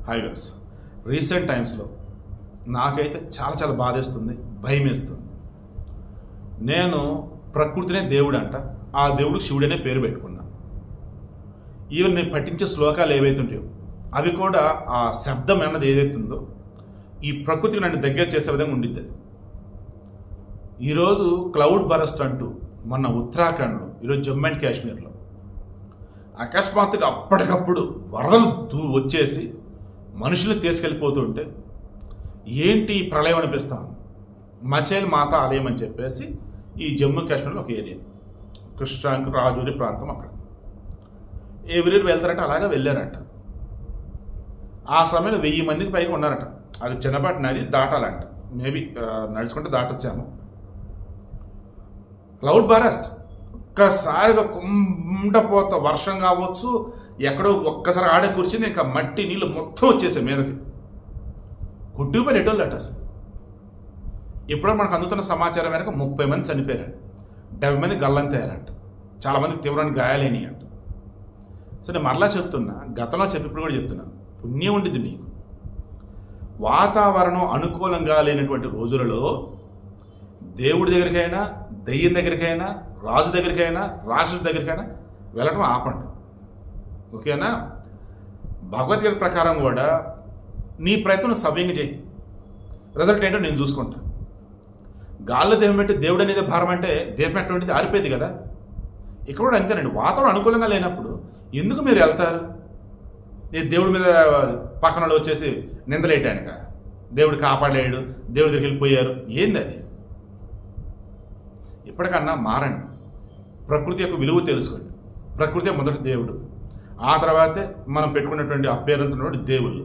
Highways recent టైమ్స్లో నాకైతే చాలా బాధేస్తుంది, భయం వేస్తుంది. నేను ప్రకృతినే దేవుడు అంట, ఆ దేవుడు శివుడనే పేరు పెట్టుకున్నా. ఈవెన్ నేను పఠించే శ్లోకాలు ఏవైతే ఉంటాయో అవి కూడా ఆ శబ్దం అన్నది ఏదైతుందో ఈ ప్రకృతికి నన్ను దగ్గర చేసే విధంగా ఉండిద్ది. ఈరోజు క్లౌడ్ బరస్ట్ అంటూ మొన్న ఉత్తరాఖండ్లో, ఈరోజు జమ్మూ అండ్ కాశ్మీర్లో అకస్మాత్తుగా అప్పటికప్పుడు వరదలు వచ్చేసి మనుషులు తీసుకెళ్ళిపోతుంటే ఏంటి ప్రళయం అనిపిస్తాను. మచేల్ మాత ఆలయం అని చెప్పేసి ఈ జమ్మూ కాశ్మీర్లో ఒక ఏరియా, కృష్ణాంక్ రాజూరి ప్రాంతం. అక్కడ ఎవ్రీ వెళ్తారంట, అలాగే వెళ్ళారంట. ఆ సమయంలో 1000 మందికి పైగా ఉన్నారట. అది చిన్నపాటి నది, దాటాలంట. మేబీ నడుచుకుంటే దాటొచ్చాము. క్లౌడ్ బరస్ట్ ఒక్కసారిగా కుండపోత వర్షం కావచ్చు, ఎక్కడో ఒక్కసారి ఆడే కూర్చుంది, ఇంకా మట్టి నీళ్ళు మొత్తం వచ్చేసాయి మీదకి. కొట్టుకుపోయి ఎటోళ్ళట. అసలు ఎప్పుడో మనకు అందుతున్న సమాచారం మేరకు 30 మంది చనిపోయారంట, 70 మంది గల్లంతయ్యారంట, చాలా మందికి తీవ్రమైన గాయాలైనవి అంట. సో నేను మరలా చెప్తున్నా, గతంలో చెప్పిప్పుడు కూడా చెప్తున్నా, పుణ్యం ఉండిద్ది నీకు. వాతావరణం అనుకూలంగా లేనటువంటి రోజులలో దేవుడి దగ్గరికైనా, దెయ్యం దగ్గరికైనా, రాజు దగ్గరికైనా, రాక్షసు దగ్గరికైనా వెళ్ళడం ఆపండి, ఓకేనా? భగవద్గీత ప్రకారం కూడా నీ ప్రయత్నం సవ్యంగా చేయి, రిజల్ట్ ఏంటో నేను చూసుకుంటా. గాల్లో దేహం పెట్టి దేవుడు అనేది భారం అంటే దేహం ఎటువంటిది ఆరిపోయింది కదా. ఇక్కడ కూడా అంతేనండి, వాతావరణం అనుకూలంగా లేనప్పుడు ఎందుకు మీరు వెళ్తారు? దేవుడి మీద పక్కన వాళ్ళు వచ్చేసి నిందలేటానుక, దేవుడు కాపాడలేడు, దేవుడి దగ్గరికి వెళ్ళిపోయారు, ఏంది అది? ఇప్పటికన్నా మారండి, ప్రకృతి యొక్క విలువ తెలుసుకోండి. ప్రకృతి మొదటి దేవుడు, ఆ తర్వాతే మనం పెట్టుకున్నటువంటి అభ్యర్థులు దేవుళ్ళు.